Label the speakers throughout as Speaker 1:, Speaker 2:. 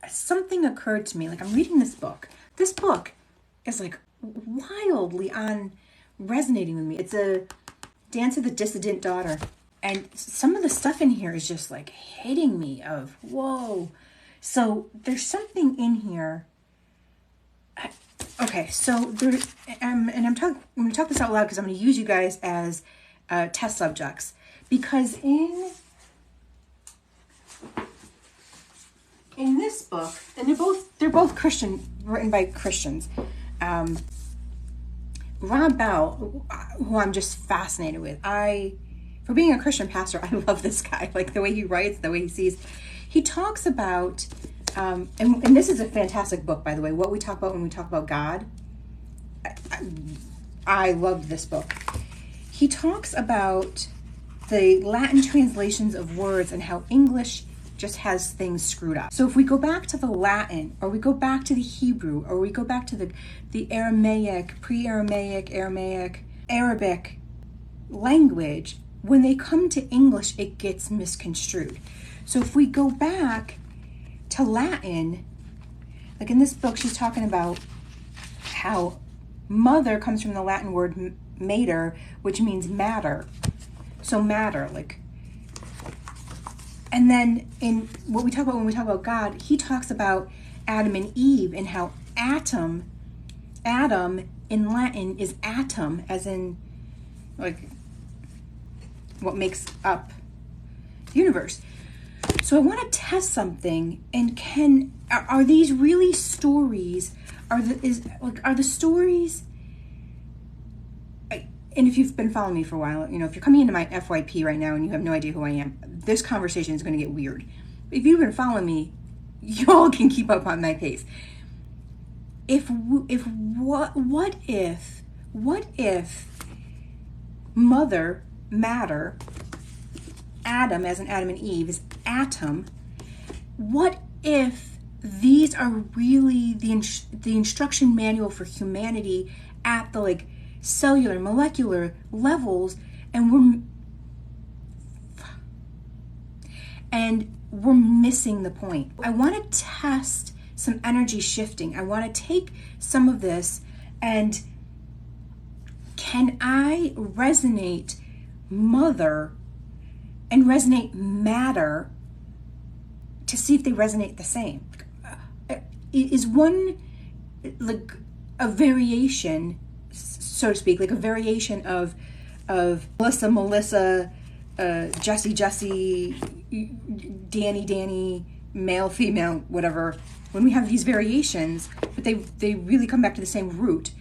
Speaker 1: something occurred to me. Like, I'm reading this book. This book is like wildly on resonating with me. It's a Dance of the Dissident Daughter. And some of the stuff in here is just like hitting me of, whoa. So there's something in here. Okay, so there, and I'm going to talk this out loud because I'm going to use you guys as test subjects. Because in this book, and they're both Christian, written by Christians. Rob Bell, who I'm just fascinated with. For being a Christian pastor, I love this guy. Like the way he writes, the way he sees. He talks about, and this is a fantastic book, by the way, What We Talk About When We Talk About God. I love this book. He talks about the Latin translations of words and how English just has things screwed up. So if we go back to the Latin, or we go back to the Hebrew, or we go back to the Aramaic, pre-Aramaic, Arabic language, when they come to English, it gets misconstrued. So if we go back to Latin, like in this book, she's talking about how mother comes from the Latin word mater, which means matter. So matter, like. And then in what we talk about when we talk about God, he talks about Adam and Eve and how Adam in Latin is atom, as in like what makes up the universe. So I want to test something, and are these really stories? Are the stories? And if you've been following me for a while, if you're coming into my FYP right now and you have no idea who I am, this conversation is going to get weird. If you've been following me, y'all can keep up on my pace. What if mother, matter, Adam as in Adam and Eve is atom? What if these are really the instruction manual for humanity at the cellular, molecular levels, and we're missing the point? I want to test some energy shifting. I want to take some of this, and can I resonate mother and resonate matter to see if they resonate the same? Is one like a variation, so to speak, like a variation of Melissa, Jesse, Danny, male, female, whatever. When we have these variations, but they really come back to the same root.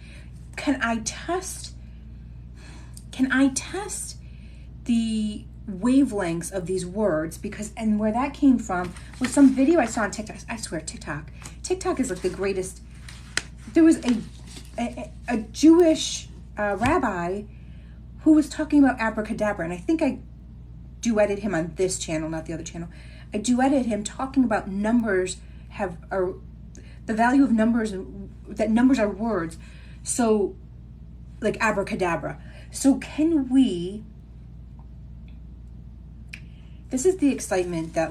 Speaker 1: Can I test the wavelengths of these words? And where that came from was some video I saw on TikTok. I swear, TikTok is like the greatest. There was a Jewish rabbi who was talking about abracadabra, and I think I duetted him on this channel, not the other channel. I duetted him talking about numbers the value of numbers, that numbers are words. So like abracadabra. So can we, this is the excitement that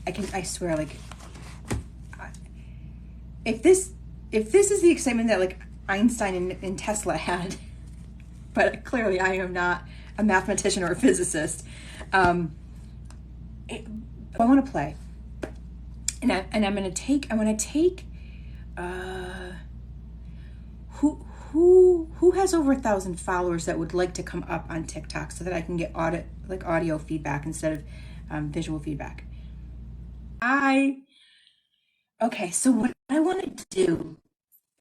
Speaker 1: I swear, if this is the excitement that Einstein and Tesla had, but clearly I am not a mathematician or a physicist. I want to play, and I want to take who has over 1,000 followers that would like to come up on TikTok so that I can get audio feedback instead of visual feedback. Okay, so what I want to do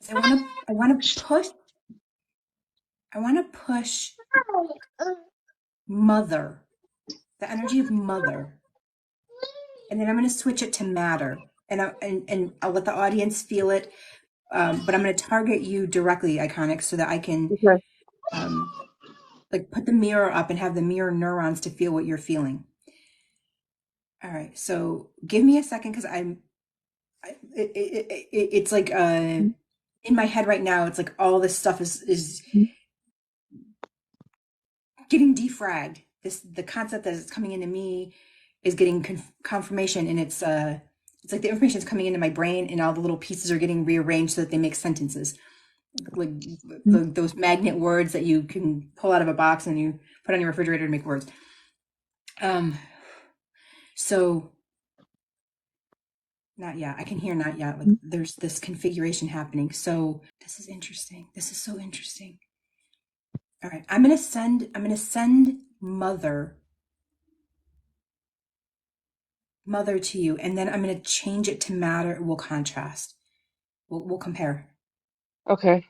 Speaker 1: is I want to push mother, the energy of mother, and then I'm going to switch it to matter, and I'll let the audience feel it, but I'm going to target you directly, Iconic, so that I can put the mirror up and have the mirror neurons to feel what you're feeling. All right, so give me a second, because it's like in my head right now, it's like all this stuff is getting defragged. The concept that is coming into me is getting confirmation, and it's It's like the information is coming into my brain and all the little pieces are getting rearranged so that they make sentences. Like those magnet words that you can pull out of a box and you put on your refrigerator to make words. So not yet. I can hear not yet. Like there's this configuration happening. So this is interesting. This is so interesting. All right. I'm gonna send mother to you, and then I'm gonna change it to matter. We'll contrast. We'll compare.
Speaker 2: Okay.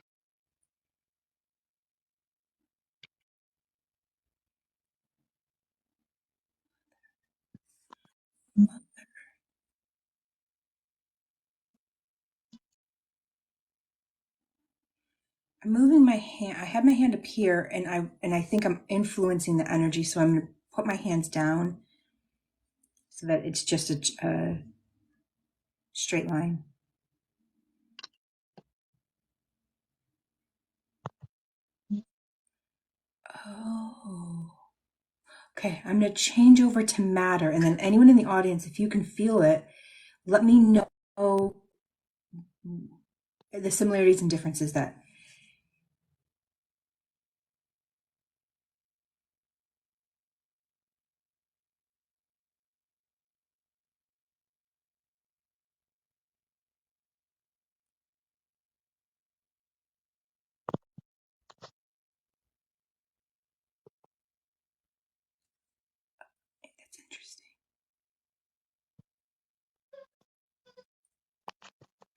Speaker 1: I'm moving my hand. I have my hand up here, and I think I'm influencing the energy. So I'm gonna put my hands down so that it's just a straight line. Oh. Okay, I'm going to change over to matter. And then anyone in the audience, if you can feel it, let me know the similarities and differences that. That's interesting.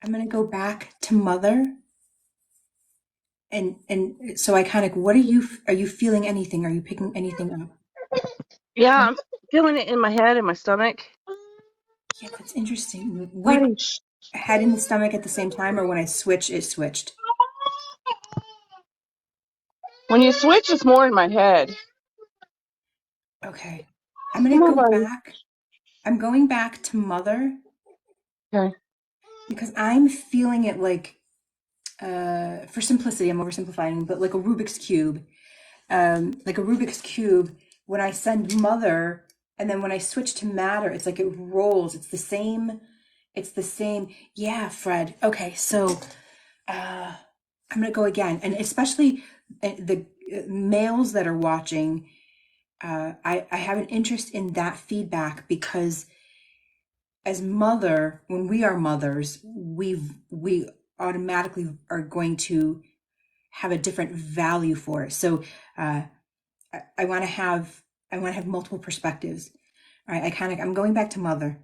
Speaker 1: I'm going to go back to mother. And so I kind of, what are you feeling anything? Are you picking anything up?
Speaker 2: Yeah, I'm feeling it in my head and my stomach.
Speaker 1: Yeah, that's interesting. Which
Speaker 2: Buddy,
Speaker 1: head in the stomach at the same time, or when I switch, it switched?
Speaker 2: when you switch, it's more in my head.
Speaker 1: Okay. I'm going
Speaker 2: Come
Speaker 1: to
Speaker 2: on,
Speaker 1: go
Speaker 2: buddy.
Speaker 1: back. I'm going back to mother
Speaker 2: Okay.
Speaker 1: because I'm feeling it like, for simplicity, I'm oversimplifying, but like a Rubik's Cube. Like a Rubik's Cube, when I send mother and then when I switch to matter, it's like it rolls. It's the same. It's the same. Yeah, Fred. Okay, so I'm going to go again. And especially the males that are watching, I have an interest in that feedback because as mother, when we are mothers, we automatically are going to have a different value for it. So I want to have multiple perspectives. All right, I'm going back to mother.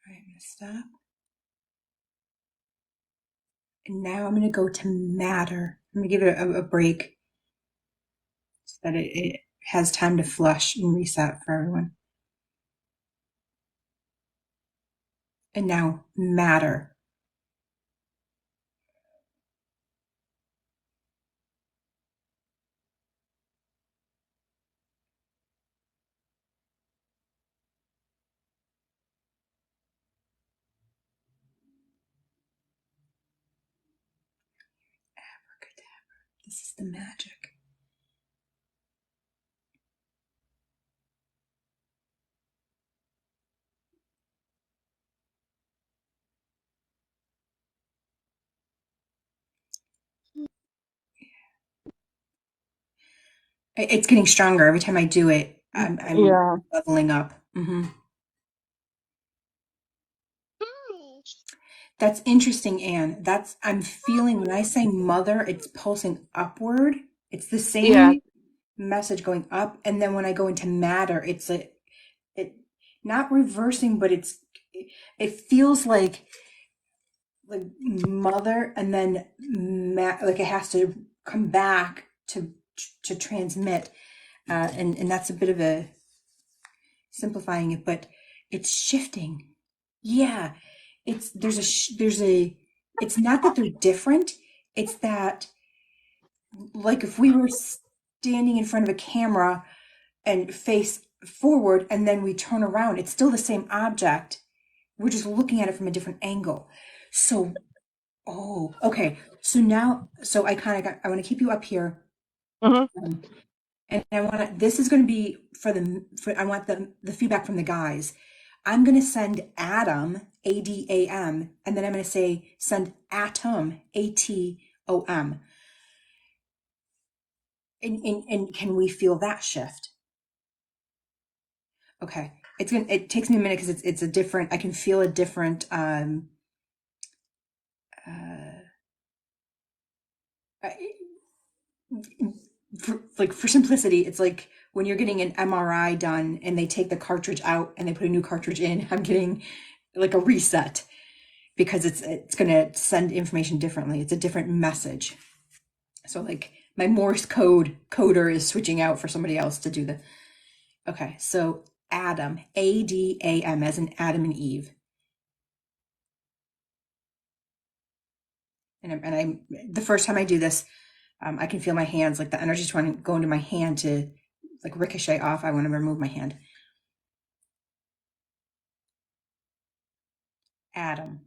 Speaker 1: All right, I'm gonna stop. And now I'm gonna go to matter. I'm gonna give it a break so that it has time to flush and reset for everyone. And now matter. This is the magic. It's getting stronger every time I do it. I'm
Speaker 2: Yeah.
Speaker 1: leveling up. That's interesting, Anne. I'm feeling when I say mother, it's pulsing upward. It's the
Speaker 2: Yeah.
Speaker 1: same message going up, and then when I go into matter, it not reversing, but it feels like mother, and then like it has to come back to transmit, and that's a bit of a simplifying it, but it's shifting. Yeah, it's there's a it's not that they're different. It's that, like, if we were standing in front of a camera and face forward and then we turn around, it's still the same object. We're just looking at it from a different angle. So, oh, okay. So now, so I kind of got, I want to keep you up here.
Speaker 2: Hmm.
Speaker 1: Um, and I want to, this is going to be I want the feedback from the guys. I'm going to send Adam, ADAM, and then I'm going to say send Atom, ATOM. And can we feel that shift? Okay. It takes me a minute because it's a different, I can feel a different, uh, for simplicity, it's like when you're getting an MRI done and they take the cartridge out and they put a new cartridge in, I'm getting like a reset because it's going to send information differently. It's a different message. So like my Morse code coder is switching out for somebody else to do the. Okay, so Adam, ADAM, as in Adam and Eve. And the first time I do this, I can feel my hands, like the energy's trying to go into my hand to like ricochet off. I want to remove my hand. Adam.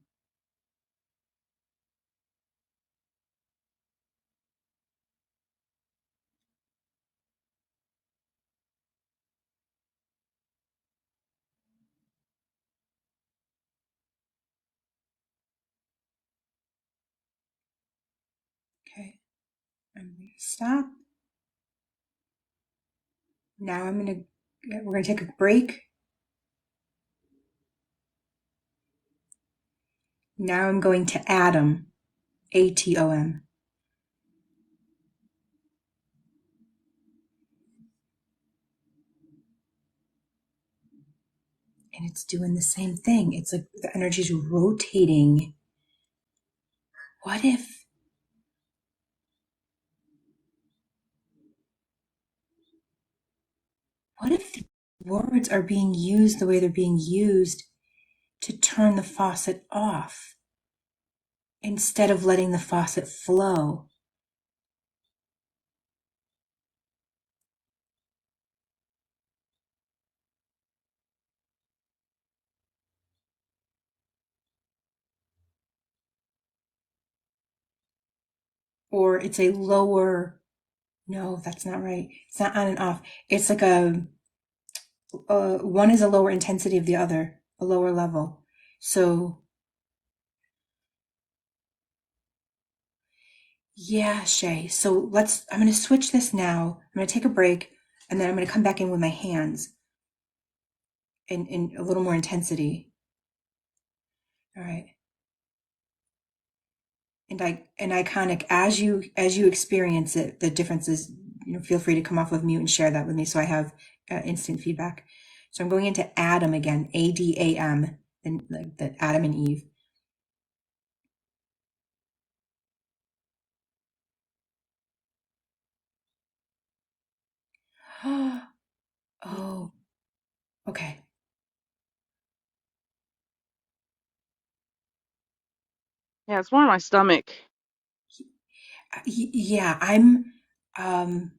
Speaker 1: Okay, I'm gonna stop. Now we're gonna take a break. Now I'm going to Atom, ATOM. And it's doing the same thing. It's like the energy's rotating. What if the words are being used the way they're being used to turn the faucet off instead of letting the faucet flow? Or it's a lower, no, that's not right. It's not on and off. It's like one is a lower intensity of the other, a lower level. So yeah, Shay. So I'm going to switch this now. I'm going to take a break and then I'm going to come back in with my hands in a little more intensity. All right. And iconic, as you experience it, the differences, feel free to come off of mute and share that with me so I have instant feedback. So I'm going into Adam again, ADAM, and the Adam and Eve. Oh, okay.
Speaker 2: Yeah, it's more in my stomach.
Speaker 1: Yeah, I'm um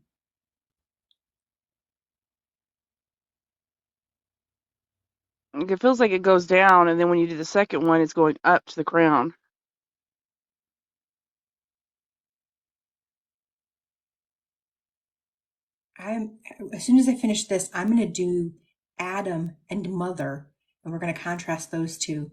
Speaker 2: Like, it feels like it goes down, and then when you do the second one, it's going up to the crown.
Speaker 1: I'm as soon as I finish this, I'm going to do Adam and Mother, and we're going to contrast those two.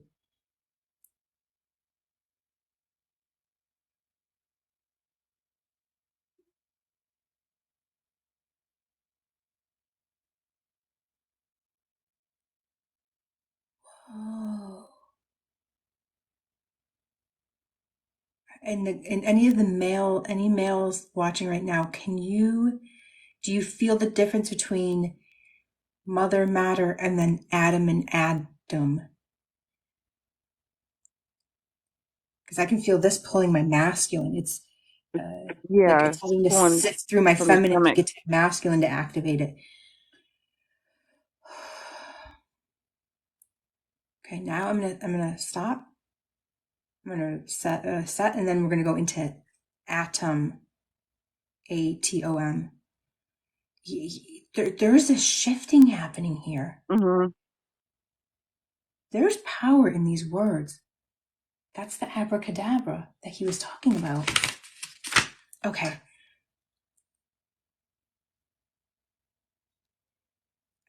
Speaker 1: Oh. And any males watching right now, do you feel the difference between Mother Matter and then Adam and Adam? Because I can feel this pulling my masculine. It's like
Speaker 2: Yeah,
Speaker 1: it's
Speaker 2: it's
Speaker 1: having to
Speaker 2: pulling
Speaker 1: sift through my
Speaker 2: from the
Speaker 1: feminine to
Speaker 2: stomach.
Speaker 1: get to masculine to activate it. Okay, now I'm gonna stop. I'm going to set, and then we're going to go into atom, atom. There's a shifting happening here.
Speaker 2: Mm-hmm.
Speaker 1: There's power in these words. That's the abracadabra that he was talking about. Okay.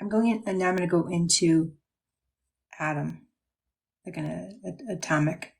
Speaker 1: I'm going in, and now I'm going to go into atom, like an atomic.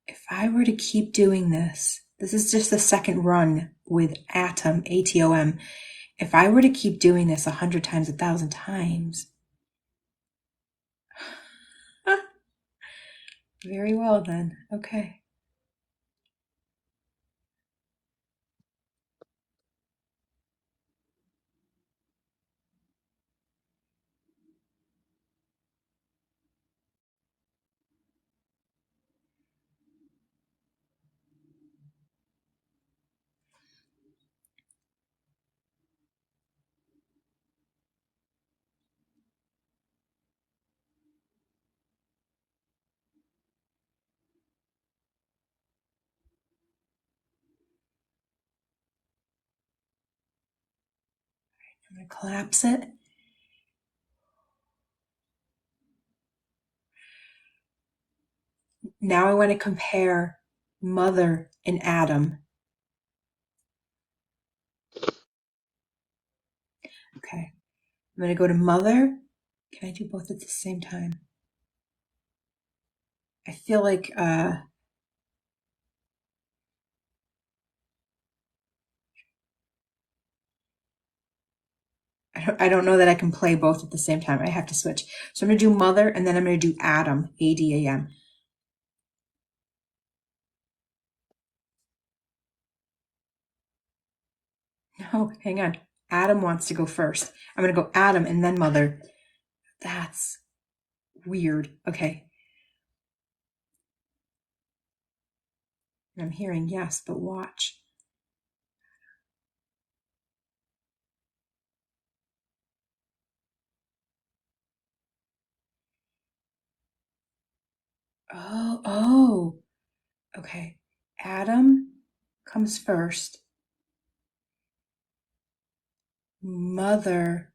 Speaker 1: If I were to keep doing this is just the second run with atom, atom. If I were to keep doing this 100 times, 1,000 times, very well then. Okay. I'm going to collapse it. Now I want to compare mother and Adam. Okay. I'm going to go to mother. Can I do both at the same time? I feel like I don't know that I can play both at the same time. I have to switch. So I'm going to do mother, and then I'm going to do Adam, Adam. No, hang on. Adam wants to go first. I'm going to go Adam and then mother. That's weird. Okay. And I'm hearing yes, but watch. Oh. Okay. Adam comes first. Mother.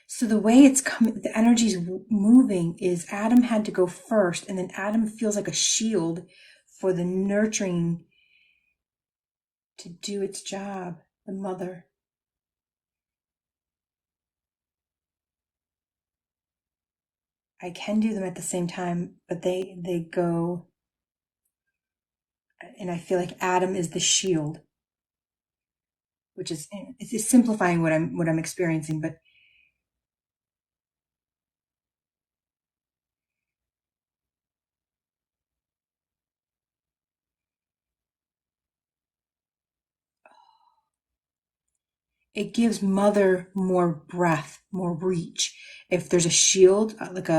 Speaker 1: So the way it's coming, the energy's moving is Adam had to go first, and then Adam feels like a shield for the nurturing to do its job, the mother. I can do them at the same time, but they go, and I feel like Adam is the shield, which is it's simplifying what I'm experiencing, but it gives mother more breath, more reach. If there's a shield, like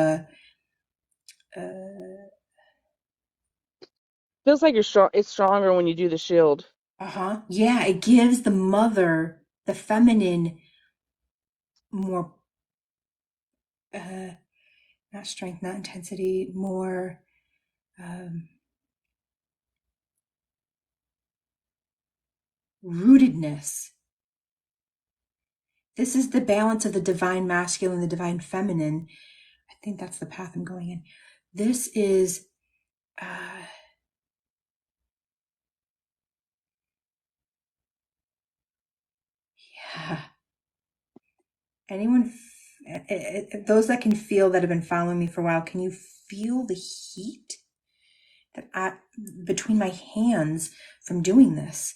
Speaker 2: Feels like you're strong. It's stronger when you do the shield.
Speaker 1: yeah, it gives the mother, the feminine, more, uh, not strength, not intensity, more, um, rootedness. This is the balance of the divine masculine, the divine feminine. I think that's the path I'm going in. This is, yeah, Anyone, those that can feel, that have been following me for a while, can you feel the heat between my hands from doing this?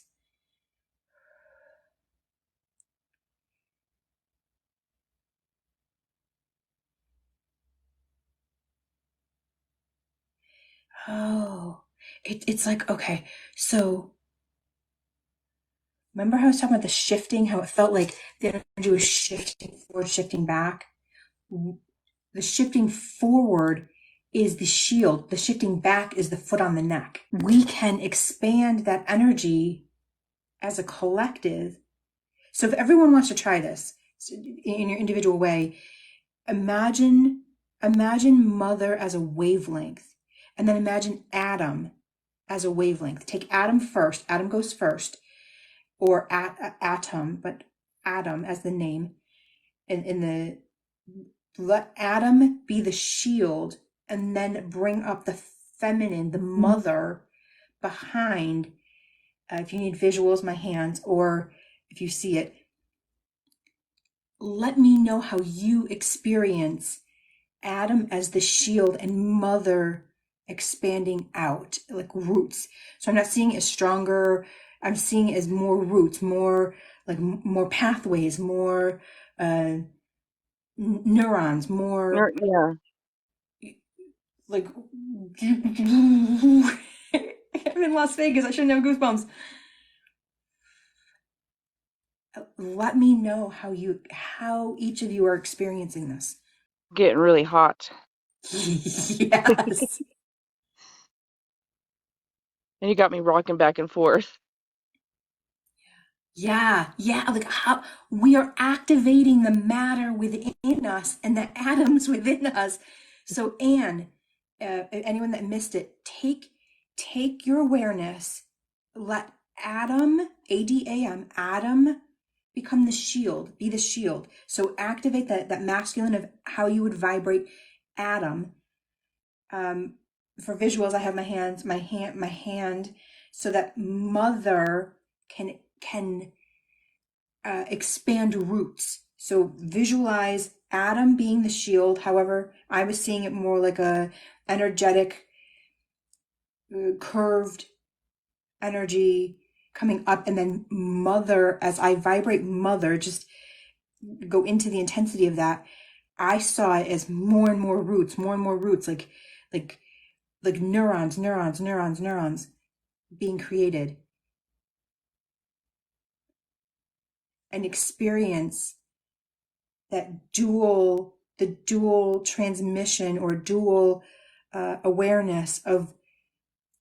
Speaker 1: Oh, it's like, okay, so remember how I was talking about the shifting, how it felt like the energy was shifting forward, shifting back? The shifting forward is the shield. The shifting back is the foot on the neck. We can expand that energy as a collective. So if everyone wants to try this in your individual way, imagine mother as a wavelength, and then imagine Adam as a wavelength. Take Adam first. Adam goes first, or atom, but Adam as the name. Let Adam be the shield, and then bring up the feminine, the mother, behind. If you need visuals, my hands, or if you see it, let me know how you experience Adam as the shield and mother expanding out, like roots. So I'm not seeing it as stronger. I'm seeing it as more roots, more like more pathways, more neurons, more
Speaker 2: Yeah.
Speaker 1: like I'm in Las Vegas. I shouldn't have goosebumps. Let me know how each of you are experiencing this.
Speaker 2: Getting really hot.
Speaker 1: Yes.
Speaker 2: And you got me rocking back and forth.
Speaker 1: Yeah, like how we are activating the matter within us and the atoms within us. So, Anne, anyone that missed it, take your awareness, let Adam, Adam, Adam, become the shield, be the shield. So activate that masculine of how you would vibrate Adam. For visuals, I have my hand, so that mother can expand roots. So visualize Adam being the shield. However, I was seeing it more like a energetic, curved energy coming up, and then mother, as I vibrate mother, just go into the intensity of that. I saw it as more and more roots, like neurons being created, and experience the dual transmission, or dual awareness of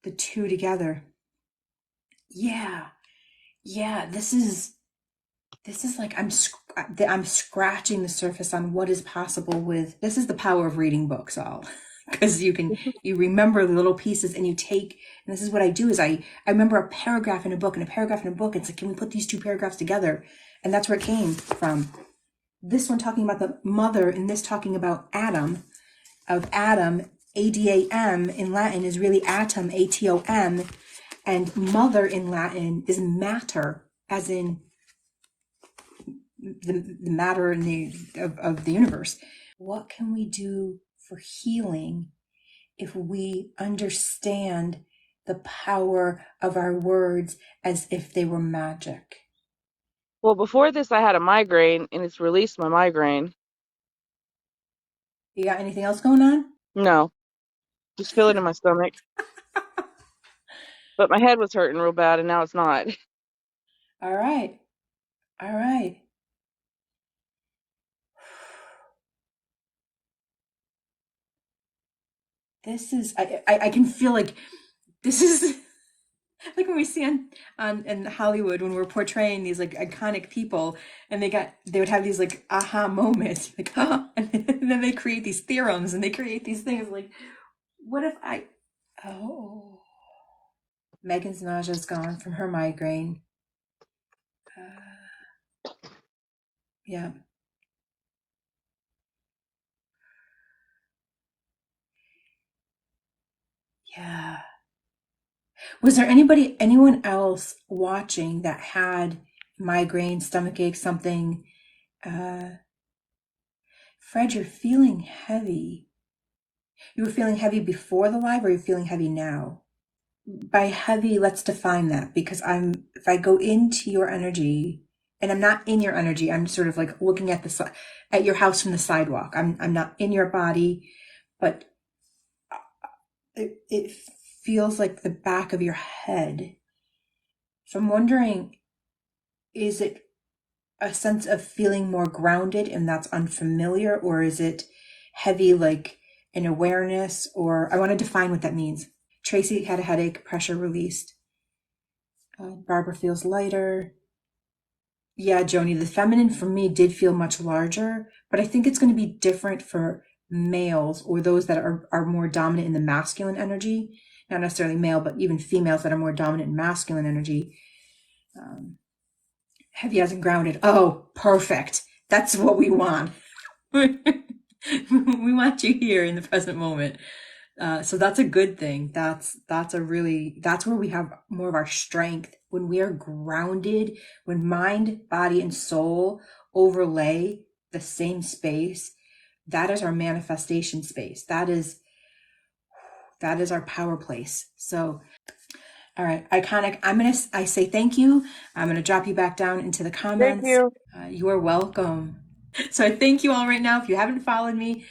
Speaker 1: the two together. Yeah, this is like I'm scratching the surface on what is possible with this. Is the power of reading books, all because you remember the little pieces, and and this is what I do is I remember a paragraph in a book, and a paragraph in a book. It's like, can we put these two paragraphs together? And that's where it came from. This one talking about the mother, and this talking about Adam, Adam, Adam in Latin is really atom, atom, and mother in Latin is matter, as in the matter in of the universe. What can we do for healing if we understand the power of our words as if they were magic?
Speaker 2: Well, before this, I had a migraine, and it's released my migraine.
Speaker 1: You got anything else going on?
Speaker 2: No, just feel it in my stomach. But my head was hurting real bad, and now it's not.
Speaker 1: All right. This is, I can feel like this is like when we see on in Hollywood, when we're portraying these like iconic people, and they would have these like aha moments, like, oh, and then they create these theorems, and they create these things like, what if oh, Megan's nausea is gone from her migraine. Yeah. Yeah. Was there anyone else watching that had migraine, stomach ache, something? Fred, you're feeling heavy. You were feeling heavy before the live, or you're feeling heavy now? By heavy, let's define that, because if I go into your energy, and I'm not in your energy, I'm sort of like looking at at your house from the sidewalk. I'm not in your body, but it feels like the back of your head. So I'm wondering, is it a sense of feeling more grounded and that's unfamiliar, or is it heavy, like an awareness? Or I want to define what that means. Tracy had a headache, pressure released. Barbara feels lighter. Yeah, Joni, the feminine for me did feel much larger, but I think it's going to be different for males, or those that are more dominant in the masculine energy. Not necessarily male, but even females that are more dominant in masculine energy. Heavy as and grounded. Oh, perfect. That's what we want. We want you here in the present moment. So that's a good thing. That's where we have more of our strength, when we are grounded, when mind, body, and soul overlay the same space. That is our manifestation space. That is our power place. So, all right, Iconic. I say thank you. I'm gonna drop you back down into the
Speaker 2: Thank
Speaker 1: comments.
Speaker 2: you.
Speaker 1: You are welcome. So I thank you all right now. If you haven't followed me,